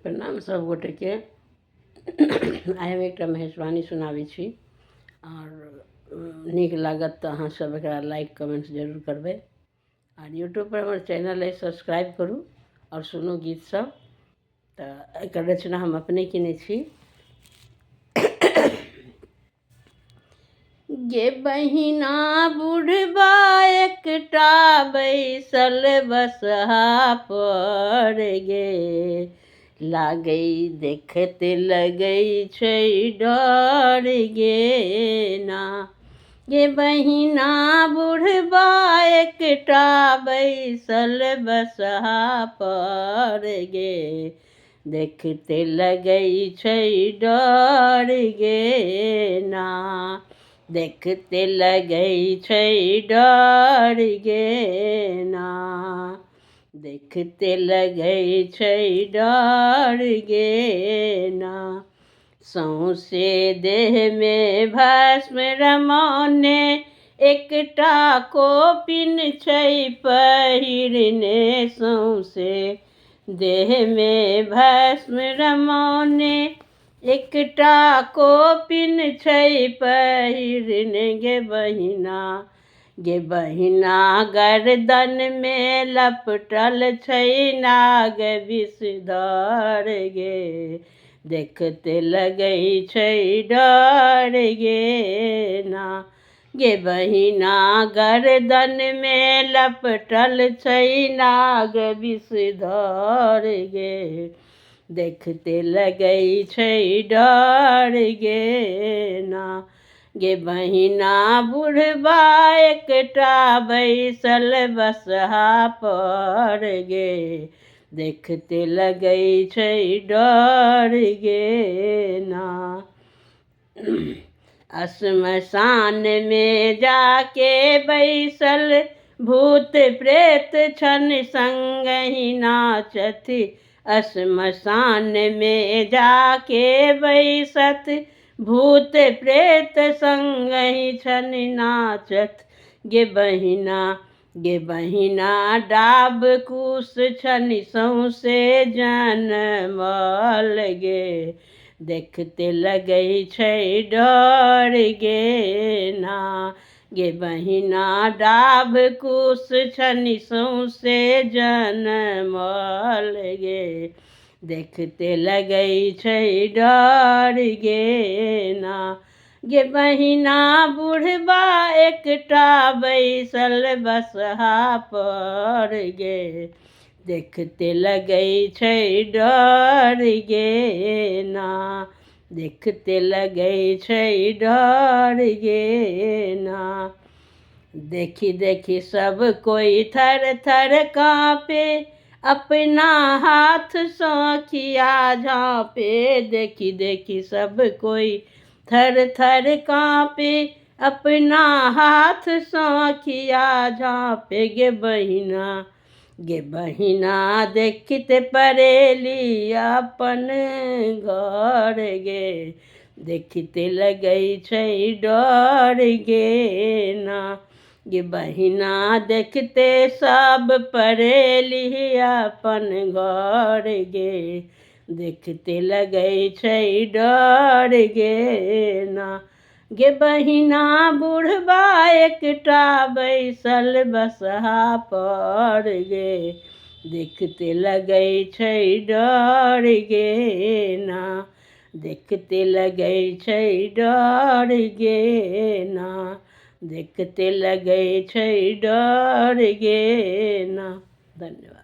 प्रणाम सब गोटे के। आइ हम एक महेशवाणी सुनाबै छी और नीक लागत तो अहाँ सब एकरा लाइक कमेंट जरूर करबै और यूट्यूब पर हमर चैनल है सब्सक्राइब करू और सुनू गीत सब। तो एकर रचना हम अपने केने छी। गे बहिना बुढ़बा एकटा बैसल बसहा पर गे, लागै देखते लगै छै डर गे ना। गे बहिना बुढ़बा एकटा बैसल बसहा पर गे, देखते लगै छै डर गे ना। देखते लगै छै डर गे ना। देखते लगै छै डर गे ना। सौंसे देह में भस्म रमौने, एकटा कोपिन छै पहिरने। सौंसे देह में भस्म रमौने, एकटा कोपिन छै पहिरने। गे बहिना गे बहिना गर्दन में लपटल छै नाग विषधर गे, देखते लगै छै डर गे ना। गे बहिना गर्दन में लपटल छै नाग विषधर गे, देखते लगै छै डर गे ना। गे बहिना बुढ़बा एकटा बैसल बसहा पर गे, देखते लगै छै डर गे ना। श्मशान में जाके बैसल भूत प्रेत छन संगहि नाचत। श्मशान में जाके बैसत भूत प्रेत संगहि छन नाचत। गे बहिना डाब कुश छन सौंसे जनमल गे, देखते लगै छै डर गे ना। गे बहिना डाब कुश छन सौंसे जनमल गे, देखते लगै छै डर गे ना। गे बहिना बुढ़बा एकटा बैसल बसहा पर गे, देखते लगै छै डर गे ना। देखते लगै छै डर गे ना। देखी देखी सब कोई थर थर काँपे, अपना हाथ सँ किया झाँपे। देखी देखी सब कोई थर थर काँपे, अपना हाथ सँ किया झाँपे। गे बहिना देखते परेली अपन घर गे, देखते लगै छै डर गे ना। गे बहिना देखते सब परेली अपन घर गे, देखते लगै छै डर गे ना। गे बहिना बुढ़बा एकटा बैसल बसहा पर गे, देखते लगै छै डर गे ना। देखते लगै छै डर गे ना। देखते लगै छै डर गे ना। धन्यवाद।